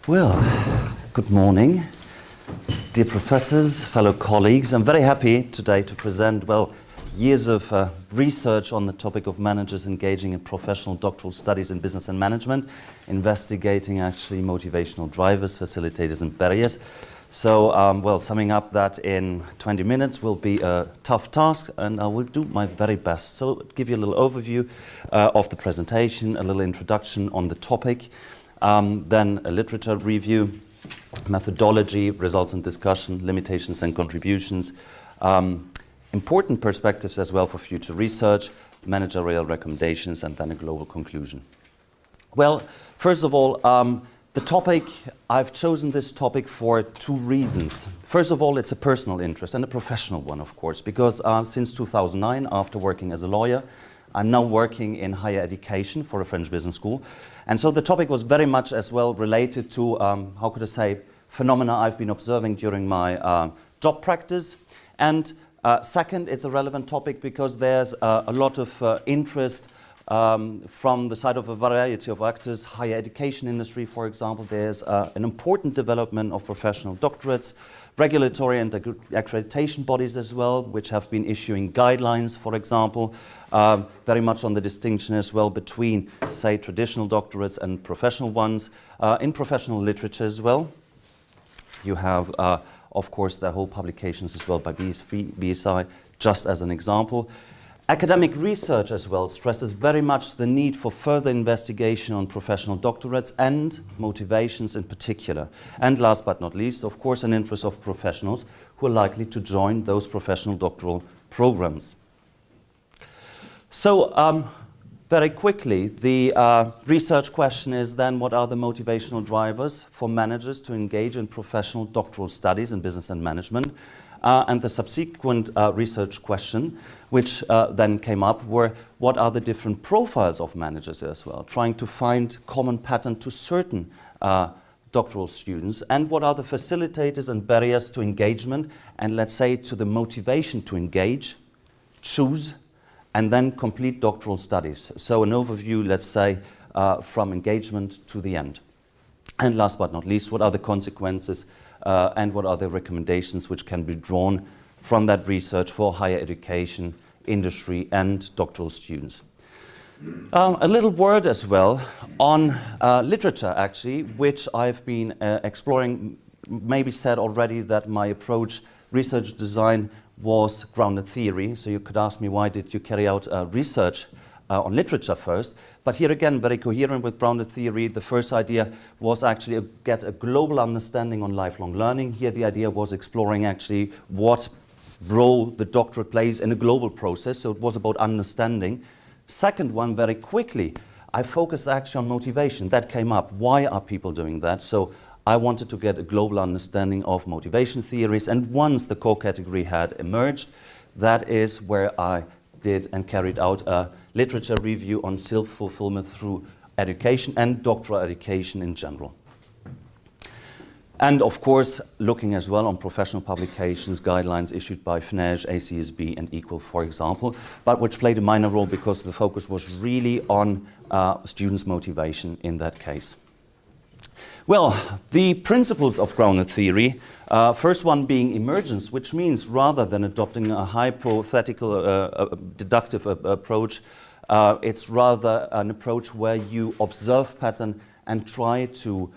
Well, good morning, dear professors, fellow colleagues. I'm very happy today to present, years of research on the topic of managers engaging in professional doctoral studies in business and management, investigating actually motivational drivers, facilitators and barriers. So, summing up that in 20 minutes will be a tough task, and I will do my very best. So, give you a little overview of the presentation, a little introduction on the topic, then a literature review, methodology, results and discussion, limitations and contributions, important perspectives as well for future research, managerial recommendations, and then a global conclusion. Well, first of all, the topic, I've chosen this topic for two reasons. First of all, it's a personal interest and a professional one, of course, because since 2009, after working as a lawyer, I'm now working in higher education for a French business school. And so the topic was very much as well related to, phenomena I've been observing during my job practice. And second, it's a relevant topic because there's a lot of interest from the side of a variety of actors, higher education industry, for example. There's an important development of professional doctorates, regulatory and accreditation bodies as well, which have been issuing guidelines, for example, very much on the distinction as well between, say, traditional doctorates and professional ones. In professional literature as well, you have, of course, the whole publications as well by BSI, just as an example. Academic research as well stresses very much the need for further investigation on professional doctorates and motivations in particular. And last but not least, of course, an interest of professionals who are likely to join those professional doctoral programs. So, very quickly, the research question is then, what are the motivational drivers for managers to engage in professional doctoral studies in business and management? And the subsequent research question, which then came up, were what are the different profiles of managers as well, trying to find common pattern to certain doctoral students, and what are the facilitators and barriers to engagement, and let's say to the motivation to engage, choose, and then complete doctoral studies. So an overview, let's say, from engagement to the end. And last but not least, what are the consequences and what are the recommendations which can be drawn from that research for higher education, industry, and doctoral students. A little word as well on literature, actually, which I've been exploring. Maybe said already that my approach, research design, was grounded theory. So you could ask me, why did you carry out research on literature first? But here again, very coherent with grounded theory. The first idea was actually to get a global understanding on lifelong learning. Here the idea was exploring actually what role the doctorate plays in a global process. So it was about understanding. Second one, very quickly, I focused actually on motivation. That came up. Why are people doing that? So I wanted to get a global understanding of motivation theories. And once the core category had emerged, that is where I did and carried out a literature review on self-fulfillment through education and doctoral education in general. And of course, looking as well on professional publications, guidelines issued by FNEJ, ACSB and Equal, for example, but which played a minor role because the focus was really on students' motivation in that case. Well, the principles of grounded theory, first one being emergence, which means rather than adopting a hypothetical deductive approach, it's rather an approach where you observe pattern and try to,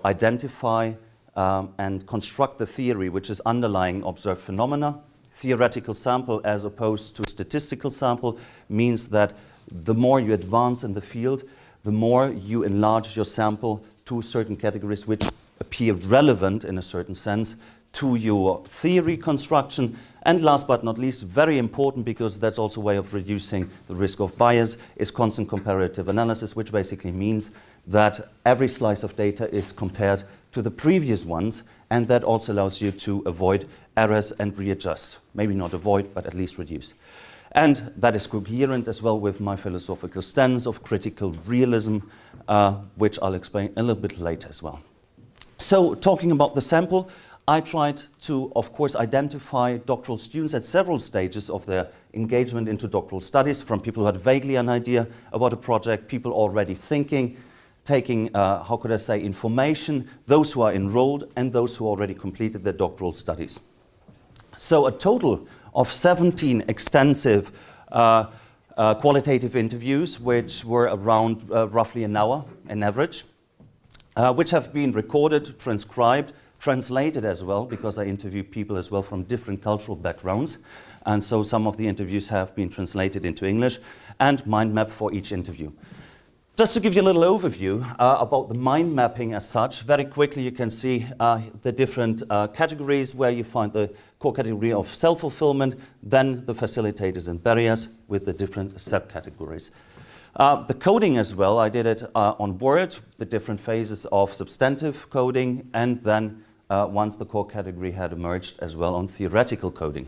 identify and construct the theory which is underlying observed phenomena. Theoretical sample as opposed to statistical sample means that the more you advance in the field, the more you enlarge your sample to certain categories which appear relevant in a certain sense to your theory construction. And last but not least, very important because that's also a way of reducing the risk of bias, is constant comparative analysis, which basically means that every slice of data is compared to the previous ones, and that also allows you to avoid errors and readjust. Maybe not avoid, but at least reduce. And that is coherent as well with my philosophical stance of critical realism, which I'll explain a little bit later as well. So talking about the sample, I tried to, of course, identify doctoral students at several stages of their engagement into doctoral studies, from people who had vaguely an idea about a project, people already thinking, taking, how could I say, information, those who are enrolled and those who already completed their doctoral studies. So a total of 17 extensive qualitative interviews, which were around roughly an hour on average, which have been recorded, transcribed, translated as well, because I interview people as well from different cultural backgrounds. And so some of the interviews have been translated into English, and mind map for each interview. Just to give you a little overview about the mind mapping as such, very quickly you can see the different categories where you find the core category of self-fulfillment, then the facilitators and barriers with the different subcategories. The coding as well, I did it on Word, the different phases of substantive coding, and then once the core category had emerged as well on theoretical coding.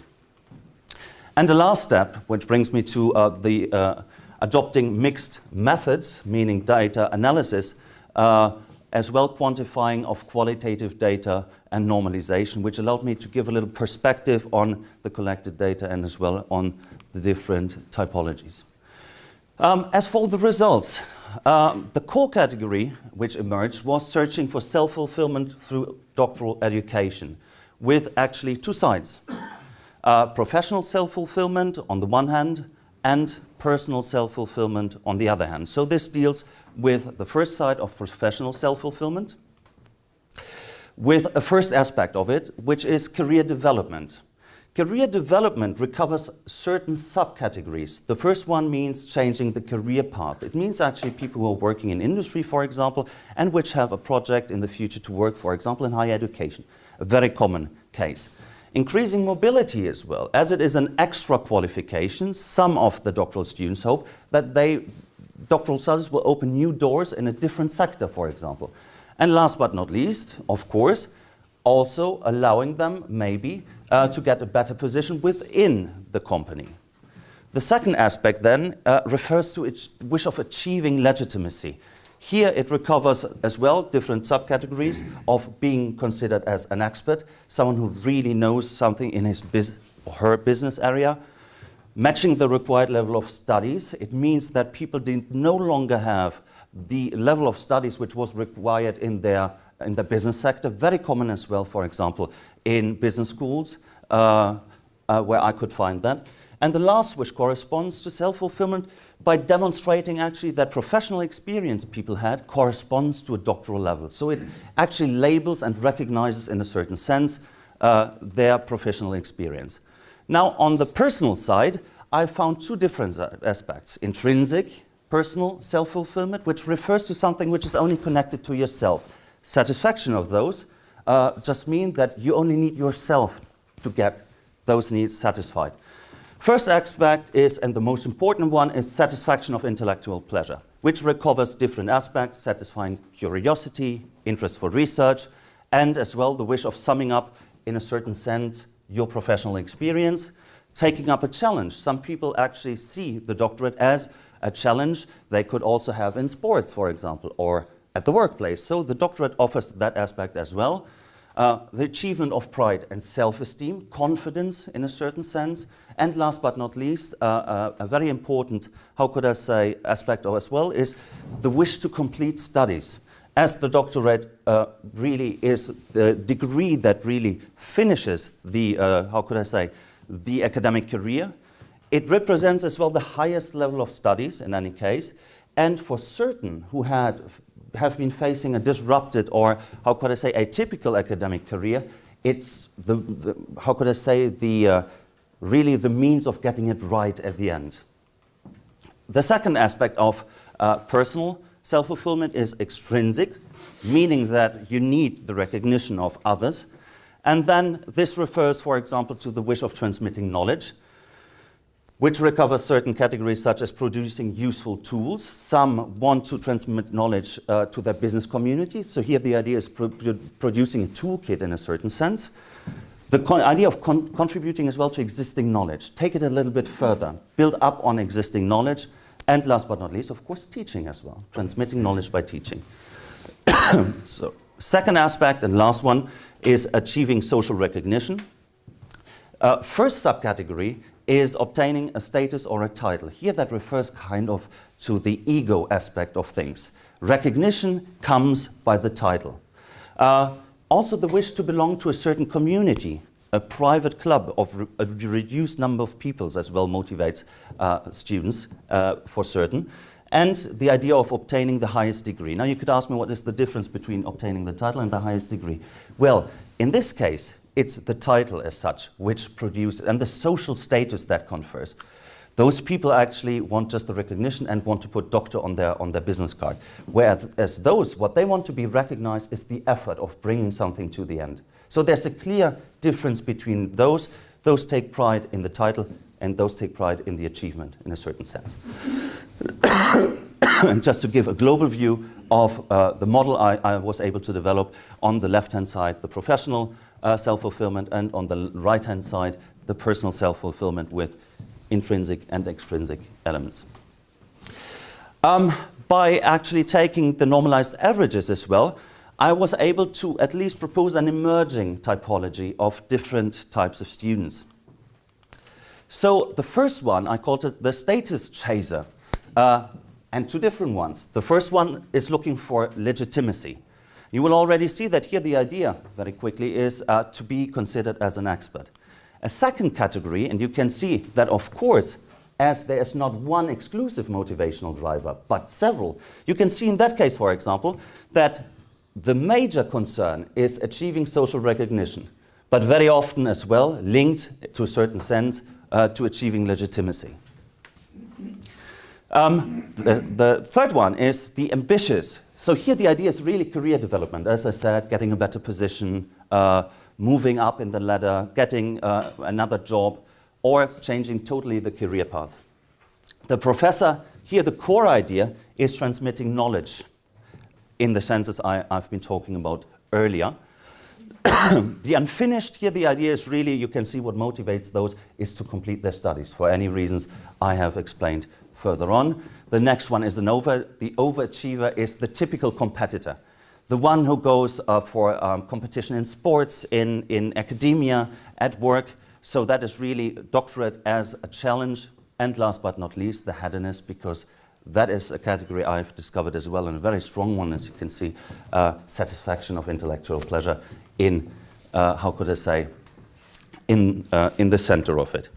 And the last step, which brings me to the adopting mixed methods, meaning data analysis, as well quantifying of qualitative data and normalization, which allowed me to give a little perspective on the collected data and as well on the different typologies. As for the results, the core category which emerged was searching for self-fulfillment through doctoral education, with actually two sides. Professional self-fulfillment on the one hand, and personal self-fulfillment on the other hand. So this deals with the first side of professional self-fulfillment, with a first aspect of it, which is career development. Career development recovers certain subcategories. The first one means changing the career path. It means actually people who are working in industry, for example, and which have a project in the future to work, for example, in higher education. A very common case. Increasing mobility as well, as it is an extra qualification. Some of the doctoral students hope that doctoral studies will open new doors in a different sector, for example. And last but not least, of course, also allowing them maybe to get a better position within the company. The second aspect then refers to its wish of achieving legitimacy. Here it recovers as well different subcategories of being considered as an expert, someone who really knows something in his or her business area. Matching the required level of studies, it means that people no longer have the level of studies which was required in the business sector, very common as well, for example, in business schools, where I could find that. And the last, which corresponds to self-fulfillment, by demonstrating actually that professional experience people had corresponds to a doctoral level. So it actually labels and recognizes in a certain sense their professional experience. Now on the personal side, I found two different aspects. Intrinsic personal self-fulfillment, which refers to something which is only connected to yourself. Satisfaction of those just mean that you only need yourself to get those needs satisfied. First aspect is, and the most important one, is satisfaction of intellectual pleasure, which recovers different aspects, satisfying curiosity, interest for research, and as well the wish of summing up, in a certain sense, your professional experience, taking up a challenge. Some people actually see the doctorate as a challenge they could also have in sports, for example, or at the workplace. So the doctorate offers that aspect as well. The achievement of pride and self-esteem, confidence in a certain sense, and last but not least, a very important, how could I say, aspect of as well is the wish to complete studies. As the doctorate really is the degree that really finishes the, how could I say, the academic career, it represents as well the highest level of studies in any case, and for certain who have been facing a disrupted or, how could I say, atypical academic career, it's the how could I say, the really the means of getting it right at the end. The second aspect of personal self-fulfillment is extrinsic, meaning that you need the recognition of others. And then this refers, for example, to the wish of transmitting knowledge, which recovers certain categories such as producing useful tools. Some want to transmit knowledge to their business community. So here the idea is producing a toolkit in a certain sense. The idea of contributing as well to existing knowledge. Take it a little bit further. Build up on existing knowledge. And last but not least, of course, teaching as well. Transmitting knowledge by teaching. So, second aspect and last one is achieving social recognition. First subcategory is obtaining a status or a title. Here that refers kind of to the ego aspect of things. Recognition comes by the title. Also the wish to belong to a certain community, a private club of a reduced number of peoples as well motivates students for certain. And the idea of obtaining the highest degree. Now you could ask me what is the difference between obtaining the title and the highest degree. Well, in this case, it's the title as such which produces, and the social status that confers. Those people actually want just the recognition and want to put doctor on their business card. Whereas those, what they want to be recognized is the effort of bringing something to the end. So there's a clear difference between those. Those take pride in the title and those take pride in the achievement in a certain sense. And just to give a global view of the model I was able to develop, on the left-hand side, the professional self-fulfillment, and on the right-hand side, the personal self-fulfillment with intrinsic and extrinsic elements. By actually taking the normalized averages as well, I was able to at least propose an emerging typology of different types of students. So the first one, I called it the status chaser, and two different ones. The first one is looking for legitimacy. You will already see that here the idea, very quickly, is to be considered as an expert. A second category, and you can see that, of course, as there is not one exclusive motivational driver, but several, you can see in that case, for example, that the major concern is achieving social recognition, but very often as well linked to a certain sense to achieving legitimacy. The third one is the ambitious. So here the idea is really career development. As I said, getting a better position, moving up in the ladder, getting another job, or changing totally the career path. The professor, here the core idea is transmitting knowledge in the senses I've been talking about earlier. The unfinished, here the idea is really, you can see what motivates those is to complete their studies for any reasons I have explained further on. The next one is the overachiever is the typical competitor. The one who goes for competition in sports, in academia, at work. So that is really doctorate as a challenge. And last but not least, the hedonist, because that is a category I've discovered as well, and a very strong one, as you can see, satisfaction of intellectual pleasure in, how could I say, in the center of it.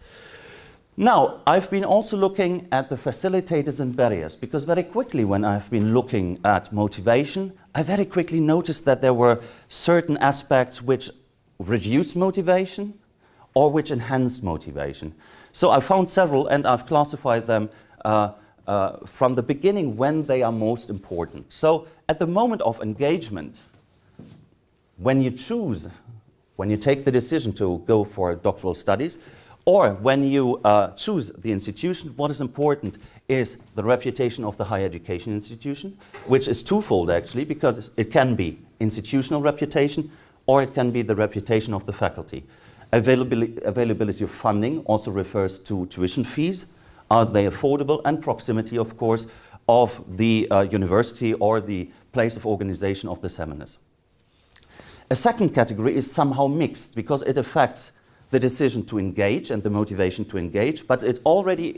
Now, I've been also looking at the facilitators and barriers, because very quickly when I've been looking at motivation, I very quickly noticed that there were certain aspects which reduce motivation or which enhance motivation. So I found several, and I've classified them from the beginning when they are most important. So at the moment of engagement, when you take the decision to go for doctoral studies, or when you choose the institution, what is important is the reputation of the higher education institution, which is twofold actually, because it can be institutional reputation or it can be the reputation of the faculty. Availability of funding also refers to tuition fees. Are they affordable? And proximity, of course, of the university or the place of organization of the seminars. A second category is somehow mixed because it affects the decision to engage and the motivation to engage, but it already,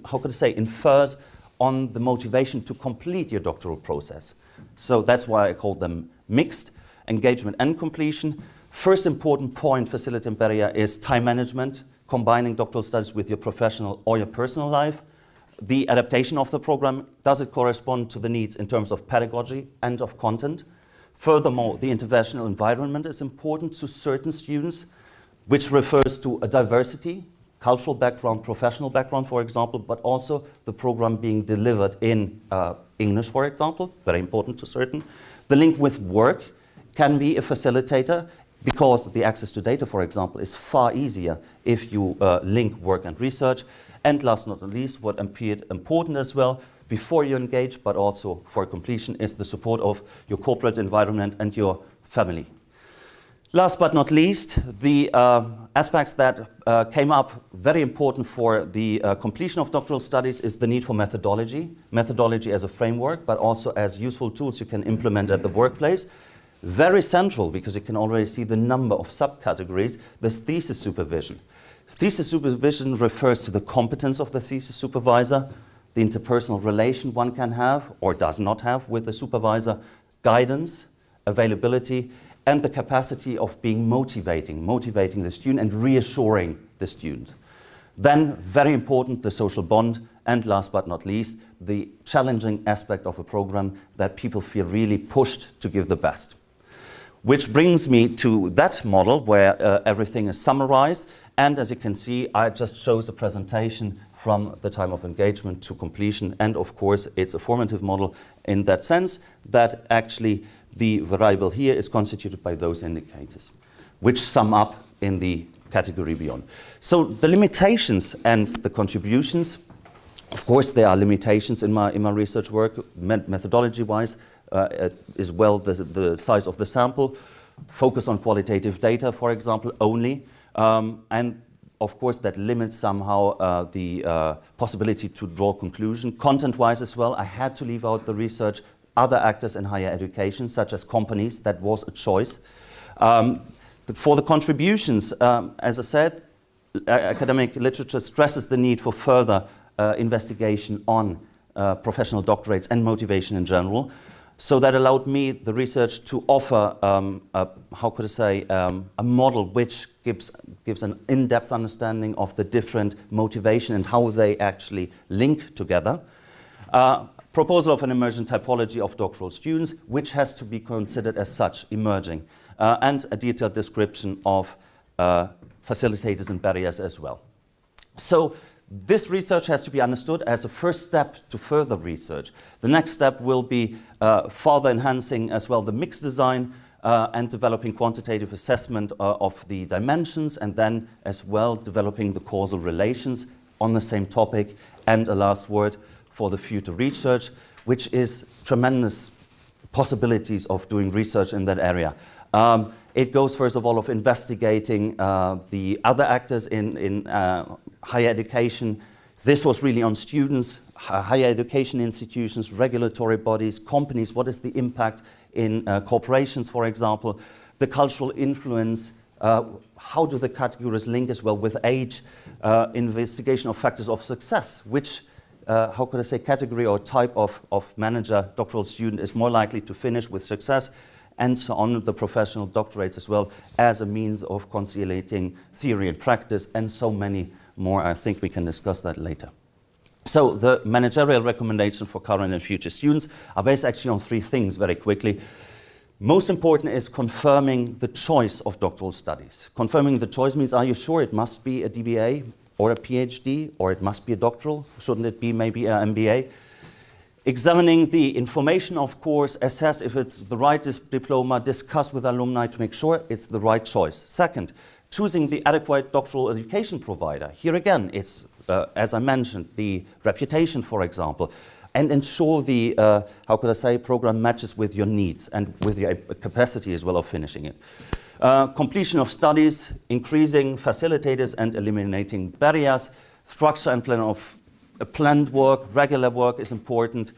how could I say, infers on the motivation to complete your doctoral process. So that's why I call them mixed, engagement and completion. First important point, facility and barrier, is time management, combining doctoral studies with your professional or your personal life. The adaptation of the program, does it correspond to the needs in terms of pedagogy and of content? Furthermore, the interventional environment is important to certain students, which refers to a diversity, cultural background, professional background, for example, but also the program being delivered in English, for example, very important to certain. The link with work can be a facilitator because the access to data, for example, is far easier if you link work and research. And last but not least, what appeared important as well, before you engage, but also for completion, is the support of your corporate environment and your family. Last but not least, the aspects that came up very important for the completion of doctoral studies is the need for methodology. Methodology as a framework, but also as useful tools you can implement at the workplace. Very central, because you can already see the number of subcategories, the thesis supervision. Thesis supervision refers to the competence of the thesis supervisor, the interpersonal relation one can have or does not have with the supervisor, guidance, availability, and the capacity of being motivating the student and reassuring the student. Then, very important, the social bond, and last but not least, the challenging aspect of a program that people feel really pushed to give the best. Which brings me to that model where everything is summarized, and as you can see, I just chose a presentation from the time of engagement to completion, and of course it's a formative model in that sense that actually the variable here is constituted by those indicators, which sum up in the category beyond. So the limitations and the contributions, of course there are limitations in my research work, methodology-wise, as well the size of the sample, focus on qualitative data, for example, only, and of course that limits somehow the possibility to draw conclusion. Content-wise as well, I had to leave out the research, other actors in higher education, such as companies, that was a choice. For the contributions, as I said, academic literature stresses the need for further investigation on professional doctorates and motivation in general. So that allowed me, the research, to offer, a model which gives an in-depth understanding of the different motivation and how they actually link together. Proposal of an emergent typology of doctoral students, which has to be considered as such, emerging, and a detailed description of facilitators and barriers as well. So this research has to be understood as a first step to further research. The next step will be further enhancing as well the mixed design and developing quantitative assessment of the dimensions, and then as well developing the causal relations on the same topic. And a last word for the future research, which is tremendous possibilities of doing research in that area. It goes, first of all, of investigating the other actors in higher education. This was really on students, higher education institutions, regulatory bodies, companies. What is the impact in corporations, for example? The cultural influence. How do the categories link as well with age? Investigation of factors of success. Which, category or type of manager, doctoral student is more likely to finish with success? And so on, the professional doctorates as well, as a means of conciliating theory and practice, and so many more. I think we can discuss that later. So the managerial recommendations for current and future students are based actually on three things very quickly. Most important is confirming the choice of doctoral studies. Confirming the choice means, are you sure it must be a DBA or a PhD, or it must be a doctoral? Shouldn't it be maybe an MBA? Examining the information, of course, assess if it's the right diploma, discuss with alumni to make sure it's the right choice. Second, choosing the adequate doctoral education provider. Here again, it's, as I mentioned, the reputation, for example, and ensure the, program matches with your needs and with your capacity as well of finishing it. Completion of studies, increasing facilitators and eliminating barriers, structure and plan of planned work, regular work is important.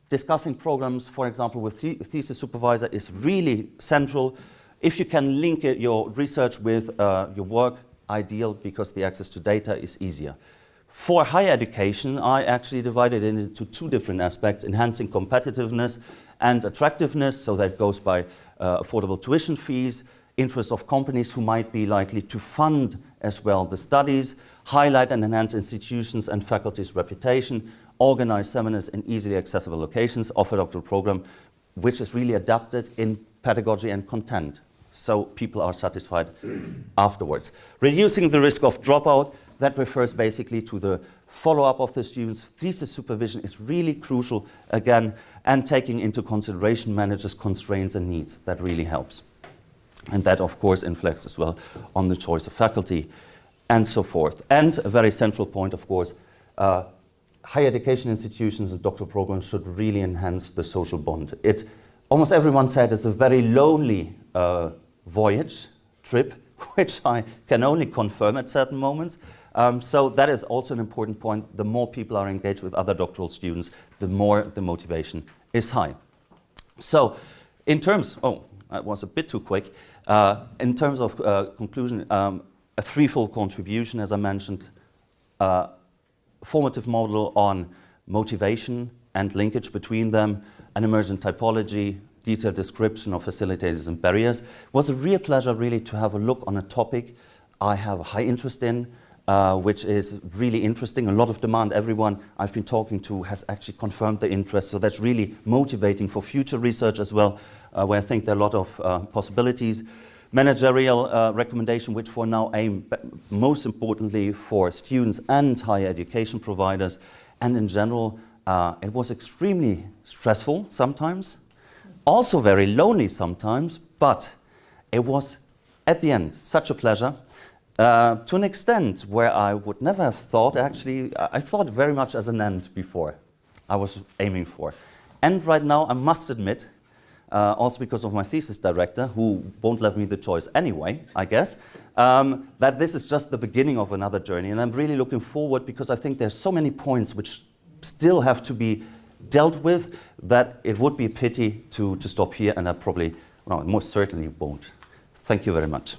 Discussing programs, for example, with thesis supervisor is really central. If you can link your research with your work, ideal, because the access to data is easier. For higher education, I actually divided it into two different aspects: enhancing competitiveness and attractiveness, so that goes by affordable tuition fees, interest of companies who might be likely to fund as well the studies, highlight and enhance institutions and faculties' reputation, organize seminars in easily accessible locations, offer a doctoral program which is really adapted in pedagogy and content, so people are satisfied afterwards. Reducing the risk of dropout, that refers basically to the follow-up of the students. Thesis supervision is really crucial, again, and taking into consideration managers' constraints and needs. That really helps. And that, of course, inflects as well on the choice of faculty, and so forth. And a very central point, of course, higher education institutions and doctoral programs should really enhance the social bond. Almost everyone said it's a very lonely voyage, trip, which I can only confirm at certain moments. So that is also an important point. The more people are engaged with other doctoral students, the more the motivation is high. So in terms, that was a bit too quick. In terms of conclusion, a threefold contribution, as I mentioned, formative model on motivation and linkage between them, an emergent typology, detailed description of facilitators and barriers. It was a real pleasure really to have a look on a topic I have a high interest in, which is really interesting, a lot of demand. Everyone I've been talking to has actually confirmed the interest, so that's really motivating for future research as well, where I think there are a lot of possibilities. Managerial recommendation, which for now aim most importantly for students and higher education providers, and in general it was extremely stressful sometimes, also very lonely sometimes, but it was at the end such a pleasure. To an extent where I would never have thought, actually, I thought very much as an end before I was aiming for. And right now, I must admit, also because of my thesis director, who won't let me the choice anyway, I guess, that this is just the beginning of another journey. And I'm really looking forward because I think there's so many points which still have to be dealt with that it would be a pity to stop here, and I probably, well, most certainly won't. Thank you very much.